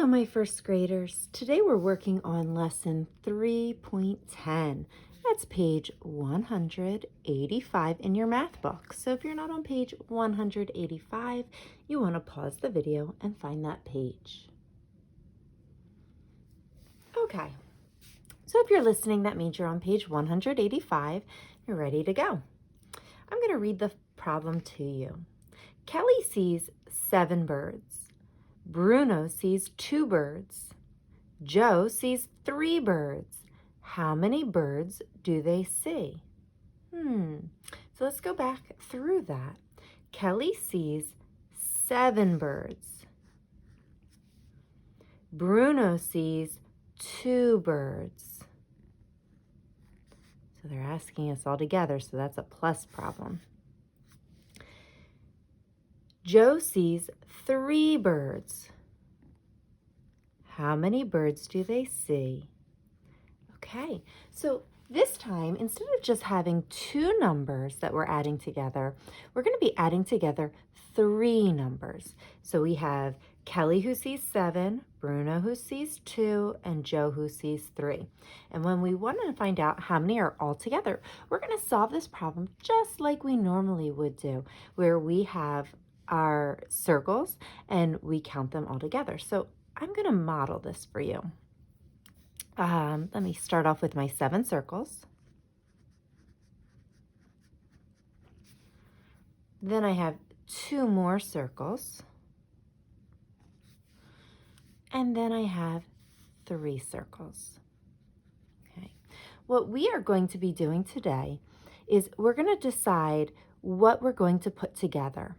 Hello, my first graders. Today we're working on lesson 3.10. That's page 185 in your math book. So if you're not on page 185, you want to pause the video and find that page. Okay, so if you're listening, that means you're on page 185. You're ready to go. I'm going to read the problem to you. Kelly sees 7 birds. Bruno sees 2 birds. Joe sees 3 birds. How many birds do they see? So let's go back through that. Kelly sees 7 birds. Bruno sees 2 birds. So they're asking us all together, so that's a plus problem. Joe sees 3 birds. How many birds do they see? Okay, so this time, instead of just having 2 numbers that we're adding together, we're going to be adding together 3 numbers. So we have Kelly who sees 7, Bruno who sees 2, and Joe who sees 3. And when we want to find out how many are all together, we're going to solve this problem just like we normally would do, where we have our circles and we count them all together. So I'm going to model this for you. Let me start off with my 7 circles. Then I have 2 more circles. And then I have 3 circles. Okay. What we are going to be doing today is we're going to decide what we're going to put together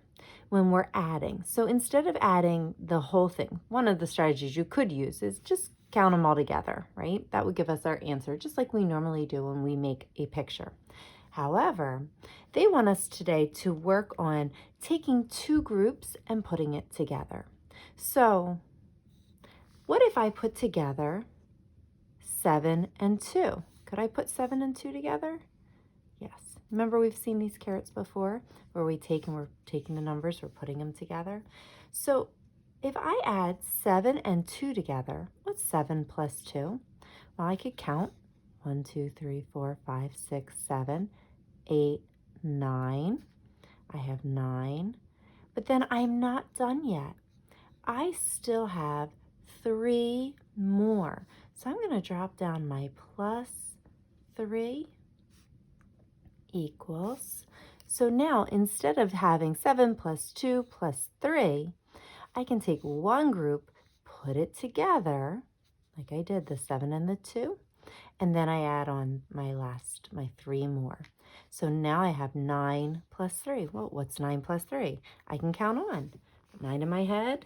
when we're adding. So instead of adding the whole thing, one of the strategies you could use is just count them all together, right? That would give us our answer, just like we normally do when we make a picture. However, they want us today to work on taking 2 groups and putting it together. So what if I put together 7 and 2? Could I put 7 and 2 together? Yes. Remember, we've seen these carrots before where we're taking the numbers, we're putting them together. So if I add 7 and 2 together, what's 7 plus 2? Well, I could count 1, 2, 3, 4, 5, 6, 7, 8, 9. I have 9. But then I'm not done yet. I still have 3 more. So I'm going to drop down my plus 3 equals. So now instead of having 7 plus 2 plus 3, I can take one group, put it together, like I did the 7 and the 2, and then I add on my 3 more. So now I have 9 plus 3. Well, what's 9 plus 3? I can count on. 9 in my head,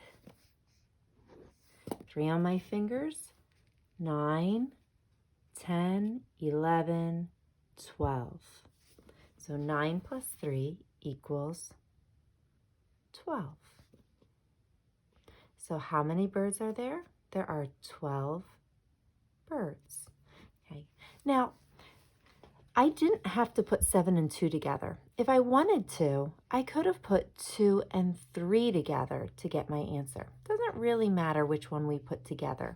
3 on my fingers, 9, 10, 11, 12. So 9 plus 3 equals 12. So how many birds are there? There are 12 birds. Okay. Now, I didn't have to put 7 and 2 together. If I wanted to, I could have put 2 and 3 together to get my answer. Doesn't really matter which one we put together.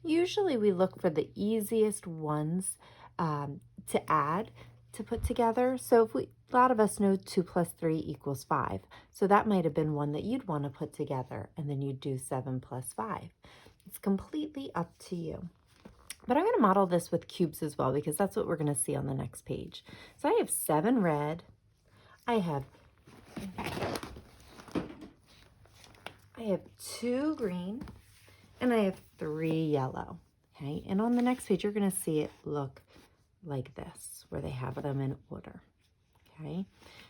Usually we look for the easiest ones to add, to put together. So a lot of us know 2 plus 3 equals 5. So that might have been one that you'd want to put together, and then you'd do 7 plus 5. It's completely up to you. But I'm going to model this with cubes as well, because that's what we're going to see on the next page. So I have 7 red, I have 2 green, and I have 3 yellow. Okay, and on the next page, you're going to see it look like this, where they have them in order. Okay,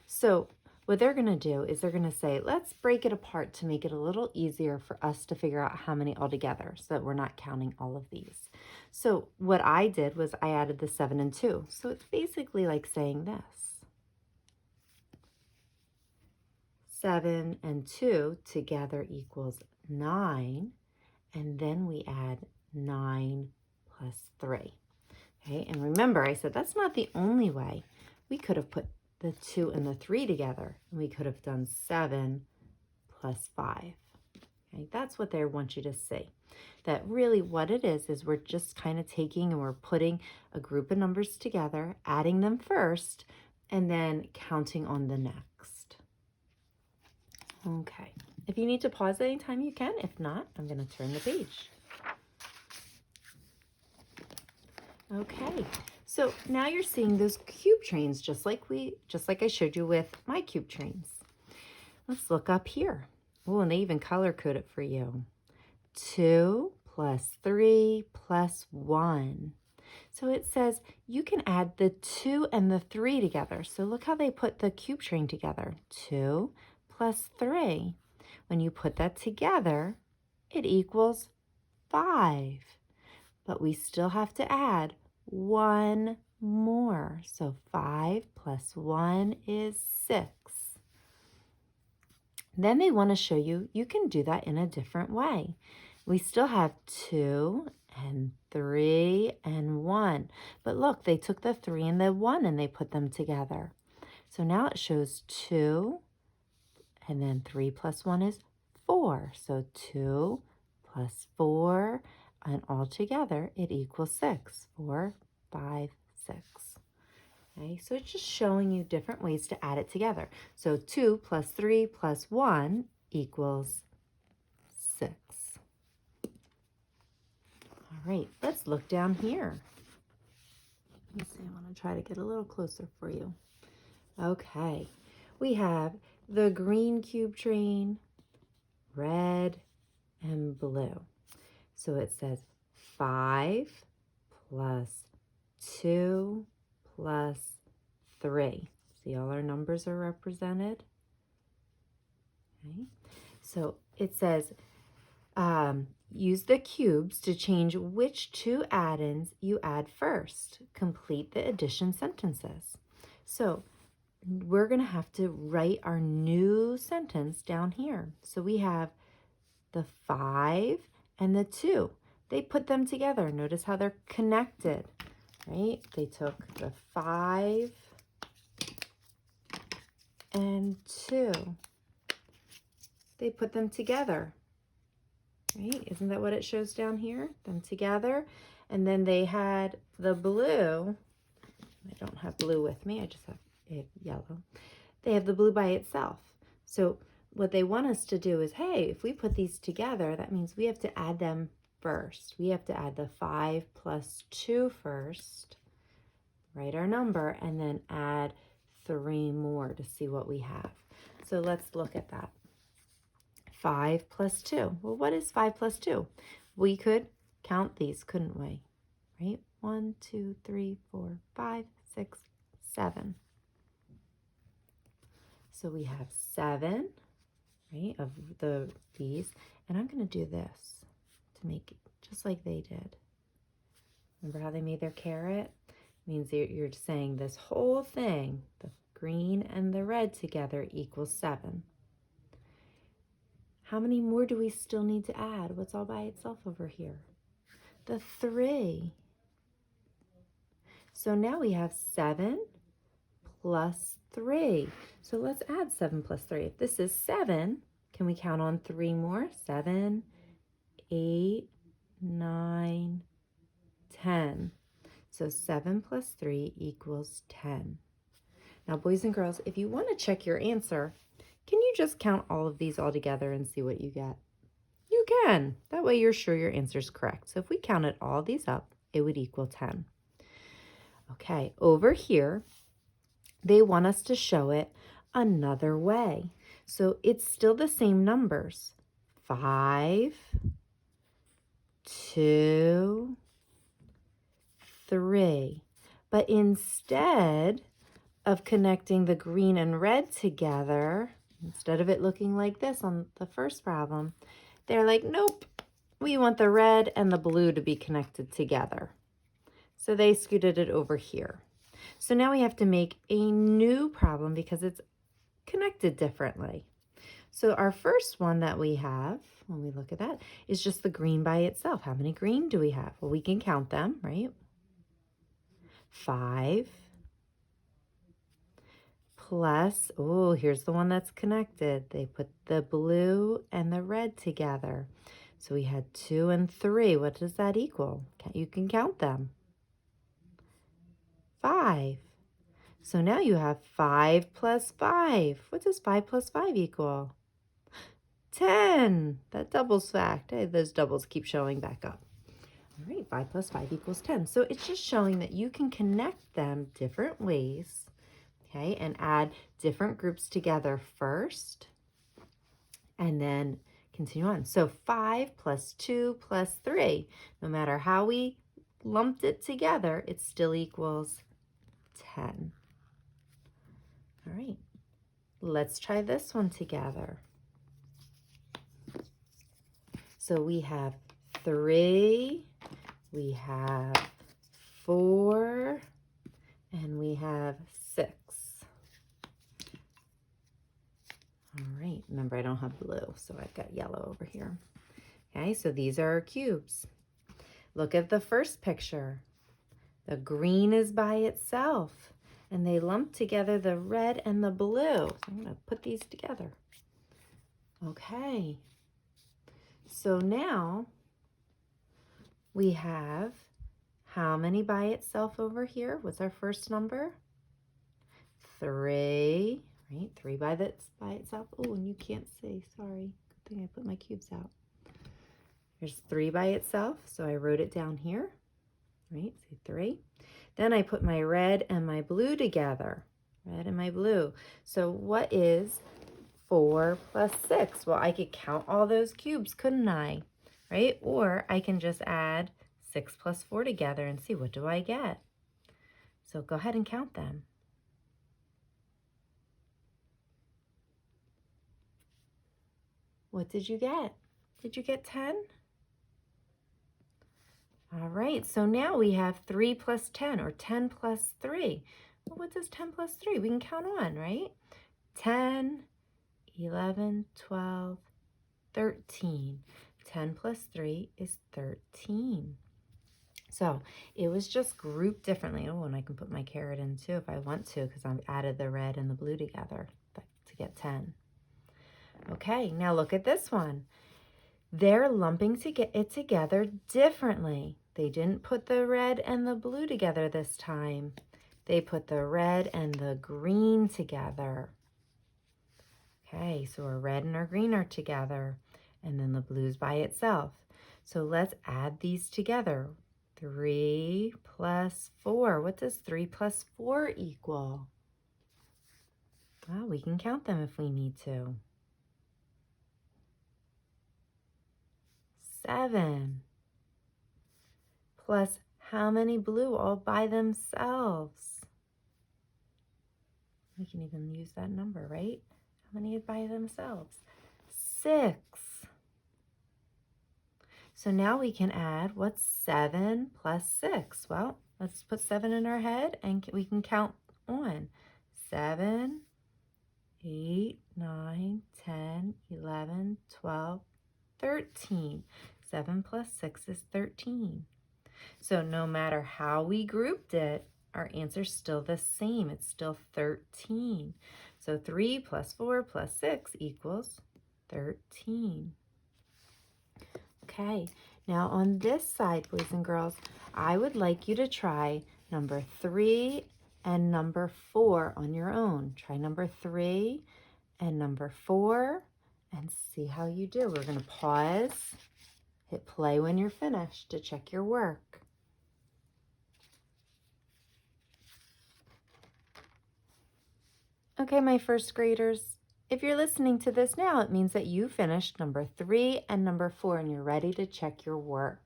so what they're going to do is they're going to say, let's break it apart to make it a little easier for us to figure out how many altogether, so that we're not counting all of these. So what I did was I added the 7 and 2. So it's basically like saying this. 7 and 2 together equals 9, and then we add 9 plus 3. Okay, and remember I said that's not the only way. We could have put the 2 and the 3 together, and we could have done 7 plus 5. Okay, that's what they want you to see. That really what it is we're just kind of taking and we're putting a group of numbers together, adding them first, and then counting on the next. Okay, if you need to pause anytime you can. If not, I'm going to turn the page. Okay, so now you're seeing those cube trains just like I showed you with my cube trains. Let's look up here. Oh, and they even color code it for you. 2 plus 3 plus 1. So it says you can add the 2 and the 3 together. So look how they put the cube train together. 2 plus 3. When you put that together, it equals 5. But we still have to add 1 more. So 5 plus 1 is 6. Then they want to show you can do that in a different way. We still have 2 and 3 and 1. But look, they took the 3 and the 1 and they put them together. So now it shows 2 and then 3 plus 1 is 4. So 2 plus 4 and all together it equals 6. 4, 5, 6. Okay, so it's just showing you different ways to add it together. So 2 plus 3 plus 1 equals 6. All right, let's look down here. Let me see, I want to try to get a little closer for you. Okay, we have the green cube train, red, and blue. So it says 5 plus 2 plus 3. See, all our numbers are represented. Okay. So it says use the cubes to change which 2 add-ins you add first. Complete the addition sentences. So we're going to have to write our new sentence down here. So we have the 5 and the 2. They put them together. Notice how they're connected, right? They took the 5 and 2. They put them together, right? Isn't that what it shows down here? Them together. And then they had the blue. I don't have blue with me. I just have yellow. They have the blue by itself. So what they want us to do is, hey, if we put these together, that means we have to add them first. We have to add the 5 plus 2 first, write our number, and then add 3 more to see what we have. So let's look at that. 5 plus 2. Well, what is 5 plus 2? We could count these, couldn't we? Right? 1, 2, 3, 4, 5, 6, 7. So we have 7, right, of these. And I'm going to do this to make it just like they did. Remember how they made their carrot? It means you're saying this whole thing, the green and the red together equals 7. How many more do we still need to add? What's all by itself over here? The 3. So now we have 7 plus 3. So let's add 7 plus 3. If this is 7, can we count on 3 more? 7, 8, 9, 10. So 7 plus 3 equals 10. Now, boys and girls, if you want to check your answer, can you just count all of these all together and see what you get? You can. That way you're sure your answer is correct. So if we counted all these up, it would equal 10. Okay, over here, they want us to show it another way. So it's still the same numbers. 5, 2, 3. But instead of connecting the green and red together, instead of it looking like this on the first problem, they're like, nope, we want the red and the blue to be connected together. So they scooted it over here. So now we have to make a new problem because it's connected differently. So our first one that we have, when we look at that, is just the green by itself. How many green do we have? Well, we can count them, right? 5 plus, oh, here's the one that's connected. They put the blue and the red together. So we had 2 and 3. What does that equal? You can count them. 5. So now you have 5 plus 5. What does 5 plus 5 equal? 10. That doubles fact. Hey, those doubles keep showing back up. All right, 5 plus 5 equals 10. So it's just showing that you can connect them different ways, okay, and add different groups together first, and then continue on. So 5 plus 2 plus 3. No matter how we lumped it together, it still equals 10. All right, let's try this one together. So we have 3, we have 4, and we have 6. All right, remember I don't have blue, so I've got yellow over here. Okay, so these are our cubes. Look at the first picture. The green is by itself, and they lump together the red and the blue. So I'm going to put these together. Okay, so now we have how many by itself over here? What's our first number? 3, right? 3 by itself. Oh, and you can't see, sorry. Good thing I put my cubes out. There's 3 by itself, so I wrote it down here, right? So 3. Then I put my red and my blue together, red and my blue. So what is 4 plus 6? Well, I could count all those cubes, couldn't I? Right? Or I can just add 6 plus 4 together and see what do I get. So go ahead and count them. What did you get? Did you get 10? All right, so now we have 3 plus 10, or 10 plus 3. Well, what does 10 plus 3? We can count on, right? 10, 11, 12, 13. 10 plus 3 is 13. So it was just grouped differently. Oh, and I can put my carrot in too if I want to, because I've added the red and the blue together to get 10. Okay, now look at this one. They're lumping it together differently. They didn't put the red and the blue together this time. They put the red and the green together. Okay, so our red and our green are together, and then the blue's by itself. So let's add these together. 3 plus 4. What does 3 plus 4 equal? Well, we can count them if we need to. 7. Plus how many blue all by themselves? We can even use that number, right? How many by themselves? 6. So now we can add, what's 7 plus 6? Well, let's put 7 in our head and we can count on. 7, 8, 9, 10, 11, 12, 13. 7 plus 6 is 13. So no matter how we grouped it, our answer's still the same. It's still 13. So 3 plus 4 plus 6 equals 13. Okay, now on this side, boys and girls, I would like you to try number 3 and number 4 on your own. Try number 3 and number 4 and see how you do. We're going to pause, hit play when you're finished to check your work. Okay, my first graders, if you're listening to this now, it means that you finished number 3 and number 4 and you're ready to check your work.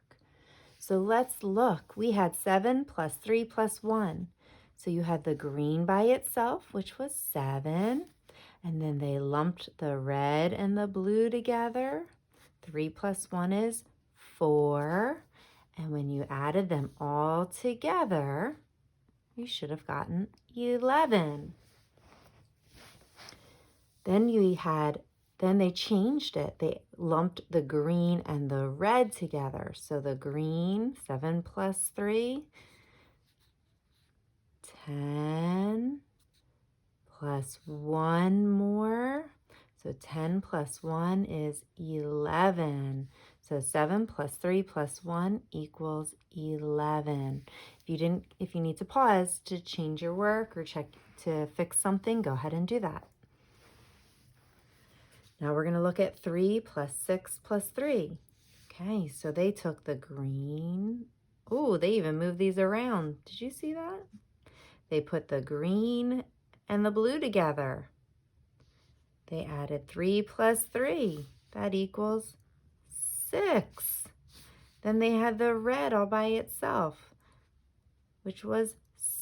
So let's look. We had 7 plus 3 plus 1. So you had the green by itself, which was 7. And then they lumped the red and the blue together. 3 plus 1 is 4. And when you added them all together, you should have gotten 11. Then they changed it. They lumped the green and the red together. So the green, 7 plus 3, 10 plus 1 more. So 10 plus 1 is 11. So 7 plus 3 plus 1 equals 11. If you need to pause to change your work or check to fix something, go ahead and do that. Now we're going to look at 3 plus 6 plus 3. Okay, so they took the green. Oh, they even moved these around. Did you see that? They put the green and the blue together. They added 3 plus 3. That equals 6. Then they had the red all by itself, which was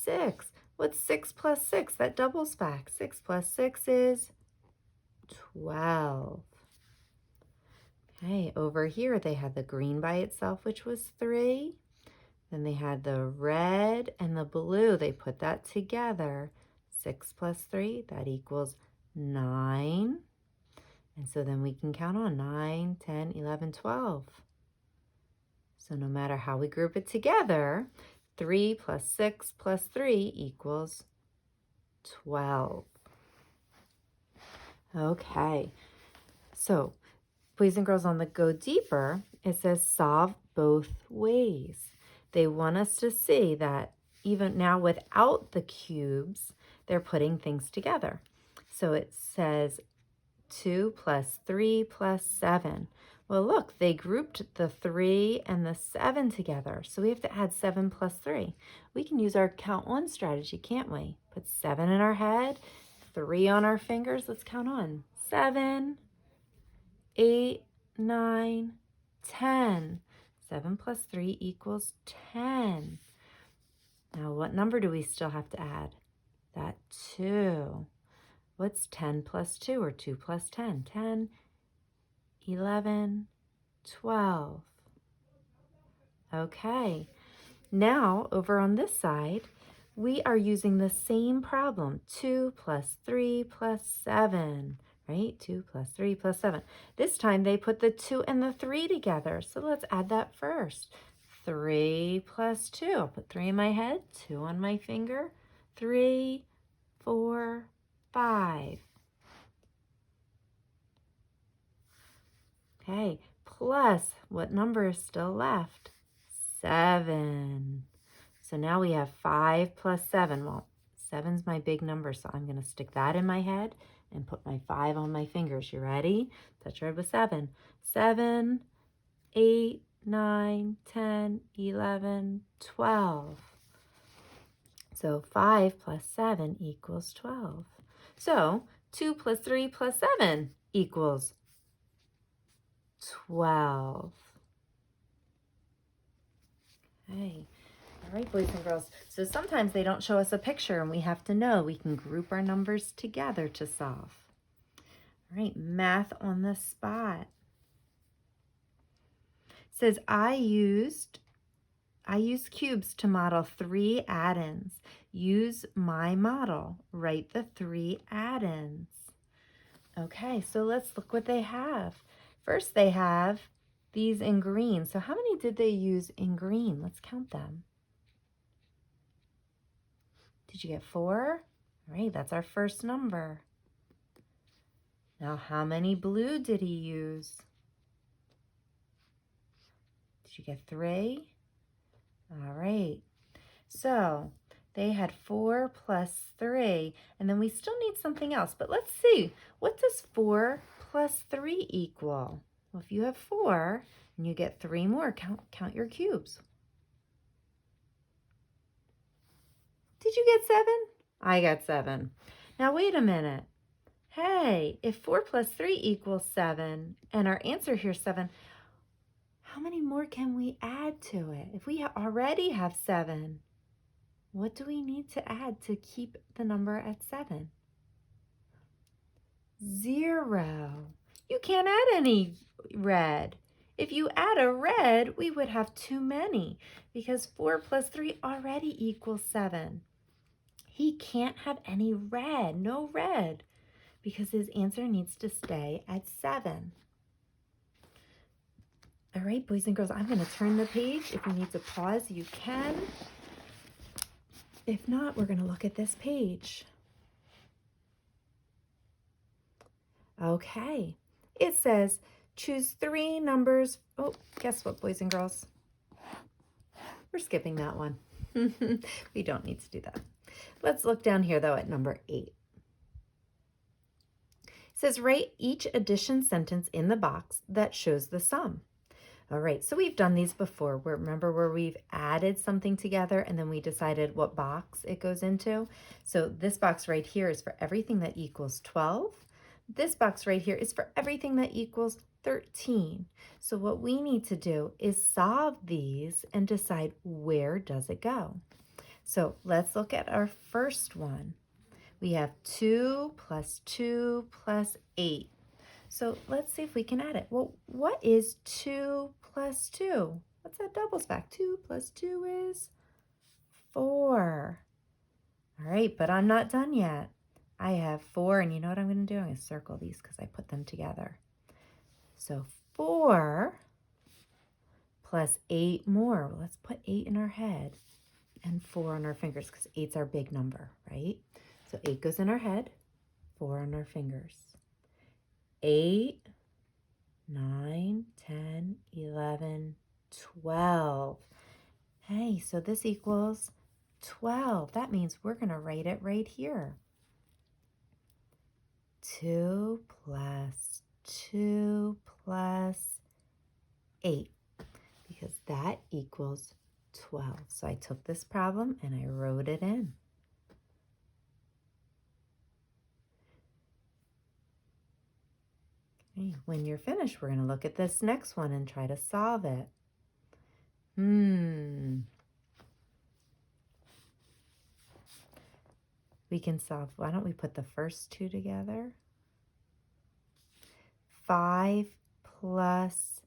6. What's 6 plus 6? That doubles back. 6 plus 6 is 12. Okay, over here they had the green by itself, which was 3. Then they had the red and the blue. They put that together. 6 plus 3, that equals 9. And so then we can count on 9, 10, 11, 12. So no matter how we group it together, 3 plus 6 plus 3 equals 12. Okay, so boys and girls, on the Go Deeper, it says solve both ways. They want us to see that even now without the cubes, they're putting things together. So it says 2 plus 3 plus 7. Well, look, they grouped the 3 and the 7 together. So we have to add 7 plus 3. We can use our count on strategy, can't we? Put 7 in our head, 3 on our fingers. Let's count on. 7, 8, 9, 10. 7 plus 3 equals 10. Now, what number do we still have to add? That 2. What's 10 plus 2 or 2 plus 10? 10, 11, 12. Okay, now over on this side, we are using the same problem. 2 plus 3 plus 7, right? 2 plus 3 plus 7. This time they put the 2 and the 3 together. So let's add that first. 3 plus 2. I'll put 3 in my head, 2 on my finger. 3, 4, 5. Okay, plus what number is still left? 7. So now we have 5 plus 7. Well, 7's my big number, so I'm going to stick that in my head and put my 5 on my fingers. You ready? Touch red with 7. 7, 8, 9, 10, 11, 12. So 5 plus 7 equals 12. So 2 plus 3 plus 7 equals 12. Okay. All right, boys and girls. So sometimes they don't show us a picture and we have to know. We can group our numbers together to solve. All right, math on the spot. It says I used cubes to model 3 addends. Use my model. Write the 3 addends. Okay, so let's look what they have. First, they have these in green. So how many did they use in green? Let's count them. Did you get 4? All right, that's our first number. Now, how many blue did he use? Did you get 3? All right. So they had 4 plus 3, and then we still need something else. But let's see, what does 4 plus 3 equal? Well, if you have 4 and you get 3 more, count your cubes. Did you get 7? I got 7. Now wait a minute. Hey, if 4 plus 3 equals 7, and our answer here is 7, how many more can we add to it? If we already have 7, what do we need to add to keep the number at 7? 0. You can't add any red. If you add a red, we would have too many because 4 plus 3 already equals 7. He can't have any red, no red, because his answer needs to stay at 7. All right, boys and girls, I'm going to turn the page. If you need to pause, you can. If not, we're going to look at this page. Okay. It says choose 3 numbers. Oh, guess what, boys and girls? We're skipping that one. We don't need to do that. Let's look down here, though, at number 8. It says write each addition sentence in the box that shows the sum. All right, so we've done these before. Remember where we've added something together and then we decided what box it goes into? So this box right here is for everything that equals 12. This box right here is for everything that equals 13. So what we need to do is solve these and decide where does it go. So let's look at our first one. We have 2 plus 2 plus 8. So let's see if we can add it. Well, what is 2 plus 2? What's that doubles back? 2 plus 2 is 4. All right, but I'm not done yet. I have 4, and you know what I'm going to do? I'm going to circle these because I put them together. So 4 plus 8 more. Well, let's put 8 in our head and 4 on our fingers because 8's our big number, right? So 8 goes in our head, 4 on our fingers. 8, 9, 10, 11, 12. Hey, so this equals 12. That means we're going to write it right here. 2 plus 2 plus 8, because that equals 12. So I took this problem and I wrote it in. Okay, when you're finished, we're going to look at this next one and try to solve it. We can solve, why don't we put the first 2 together? 5 plus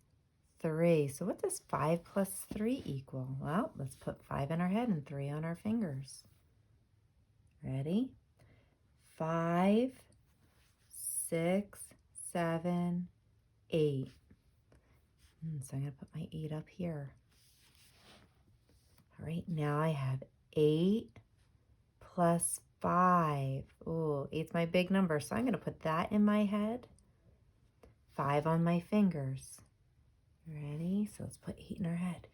3. So what does 5 plus 3 equal? Well, let's put 5 in our head and 3 on our fingers. Ready? 5, 6, 7, 8. So I'm going to put my 8 up here. All right, now I have 8 plus 5. Oh, 8's my big number, so I'm going to put that in my head. 5 on my fingers. Ready? So let's put 8 in our head.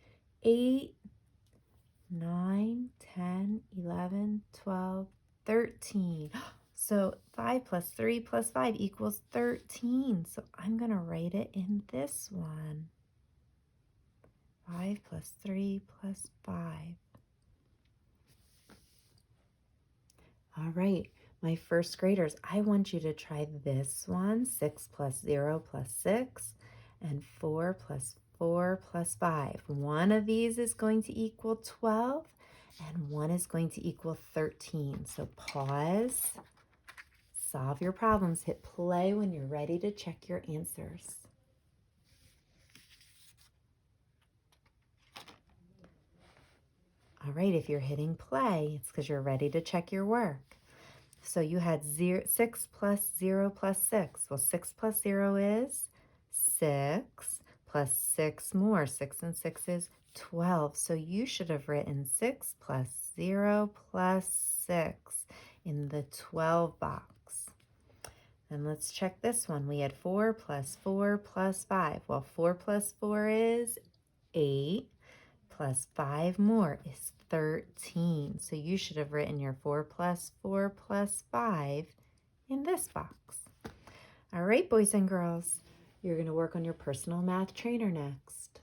8, 9, 10, 11, 12, 13. So 5 plus 3 plus 5 equals 13. So I'm going to write it in this one. 5 plus 3 plus 5. All right, my first graders, I want you to try this one. 6 plus 0 plus 6 and 4 plus 4 plus 5. One of these is going to equal 12 and one is going to equal 13. So pause, solve your problems, hit play when you're ready to check your answers. All right, if you're hitting play, it's because you're ready to check your work. So you had 6 plus 0 plus 6. Well, 6 plus 0 is 6 plus 6 more. 6 and 6 is 12. So you should have written 6 plus 0 plus 6 in the 12 box. And let's check this one. We had 4 plus 4 plus 5. Well, 4 plus 4 is 8. Plus 5 more is 13. So you should have written your 4 plus 4 plus 5 in this box. All right, boys and girls, you're going to work on your personal math trainer next.